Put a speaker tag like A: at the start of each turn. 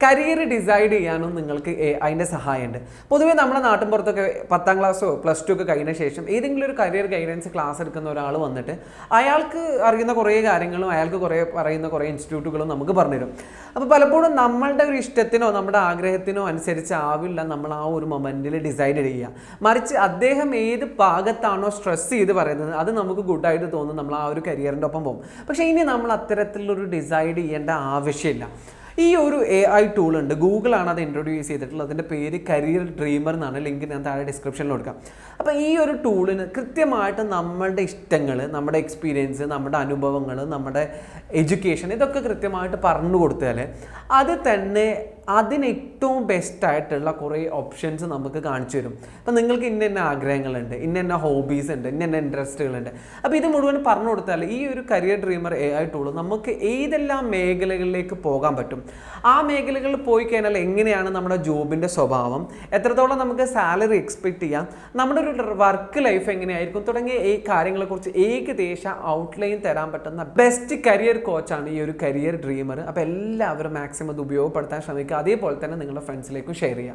A: Career decide ചെയ്യാനും നിങ്ങൾക്ക് അതിൻ്റെ സഹായമുണ്ട്. പൊതുവേ നമ്മുടെ നാട്ടിൻപുറത്തൊക്കെ 10ാം ക്ലാസ്സോ +2 ഒക്കെ കഴിഞ്ഞ ശേഷം ഏതെങ്കിലും ഒരു കരിയർ ഗൈഡൻസ് ക്ലാസ് എടുക്കുന്ന ഒരാൾ വന്നിട്ട് അയാൾക്ക് അറിയുന്ന കുറേ കാര്യങ്ങളും അയാൾക്ക് പറയുന്ന കുറേ ഇൻസ്റ്റിറ്റ്യൂട്ടുകളും നമുക്ക് പറഞ്ഞുതരും. അപ്പോൾ പലപ്പോഴും നമ്മളുടെ ഒരു ഇഷ്ടത്തിനോ നമ്മുടെ ആഗ്രഹത്തിനോ അനുസരിച്ച് ആവില്ല നമ്മൾ ആ ഒരു മൊമെൻറ്റിൽ ഡിസൈഡ് ചെയ്യുക. മറിച്ച് അദ്ദേഹം ഏത് ഭാഗത്താണോ സ്ട്രെസ് ചെയ്ത് പറയുന്നത് അത് നമുക്ക് ഗുഡായിട്ട് തോന്നും, നമ്മൾ ആ ഒരു കരിയറിൻ്റെ ഒപ്പം പോകും. പക്ഷേ ഇനി നമ്മൾ അത്തരത്തിലുള്ളൊരു ഡിസൈഡ് ചെയ്യേണ്ട ആവശ്യമില്ല. ഈ ഒരു AI ടൂൾ ഉണ്ട്, ഗൂഗിളാണ് അത് ഇൻട്രൊഡ്യൂസ് ചെയ്തിട്ടുള്ളത്. അതിൻ്റെ പേര് കരിയർ ഡ്രീമർ എന്നാണ്. ലിങ്ക് ഞാൻ താഴെ ഡിസ്ക്രിപ്ഷനിൽ കൊടുക്കാം. അപ്പോൾ ഈ ഒരു ടൂളിന് കൃത്യമായിട്ട് നമ്മളുടെ ഇഷ്ടങ്ങൾ, നമ്മുടെ എക്സ്പീരിയൻസ്, നമ്മുടെ അനുഭവങ്ങൾ, നമ്മുടെ എഡ്യൂക്കേഷൻ ഇതൊക്കെ കൃത്യമായിട്ട് പറഞ്ഞു കൊടുത്താൽ അത് തന്നെ അതിന് ഏറ്റവും ബെസ്റ്റായിട്ടുള്ള കുറേ ഓപ്ഷൻസ് നമുക്ക് കാണിച്ചു തരും. അപ്പോൾ നിങ്ങൾക്ക് ഇന്ന ആഗ്രഹങ്ങളുണ്ട്, ഇന്ന ഹോബീസ് ഉണ്ട്, ഇന്ന ഇൻട്രസ്റ്റുകളുണ്ട്. അപ്പോൾ ഇത് മുഴുവൻ പറഞ്ഞു കൊടുത്താൽ ഈ ഒരു കരിയർ ഡ്രീമർ AI ടൂൾ നമുക്ക് ഏതെല്ലാം മേഖലകളിലേക്ക് പോകാൻ പറ്റും, ആ മേഖലകളിൽ പോയി കഴിഞ്ഞാൽ എങ്ങനെയാണ് നമ്മുടെ ജോബിൻ്റെ സ്വഭാവം, എത്രത്തോളം നമുക്ക് സാലറി എക്സ്പെക്റ്റ് ചെയ്യാം, നമ്മുടെ ഒരു വർക്ക് ലൈഫ് എങ്ങനെയായിരിക്കും തുടങ്ങിയ ഈ കാര്യങ്ങളെക്കുറിച്ച് ഏകദേശ ഔട്ട്ലൈൻ തരാൻ പറ്റുന്ന ബെസ്റ്റ് കരിയർ കോച്ചാണ് ഈ ഒരു കരിയർ ഡ്രീമർ. അപ്പോൾ എല്ലാവരും മാക്സിമം അത് ഉപയോഗപ്പെടുത്താൻ ശ്രമിക്കുക. അതേപോലെ തന്നെ നിങ്ങളുടെ ഫ്രണ്ട്സിലേക്കും ഷെയർ ചെയ്യുക.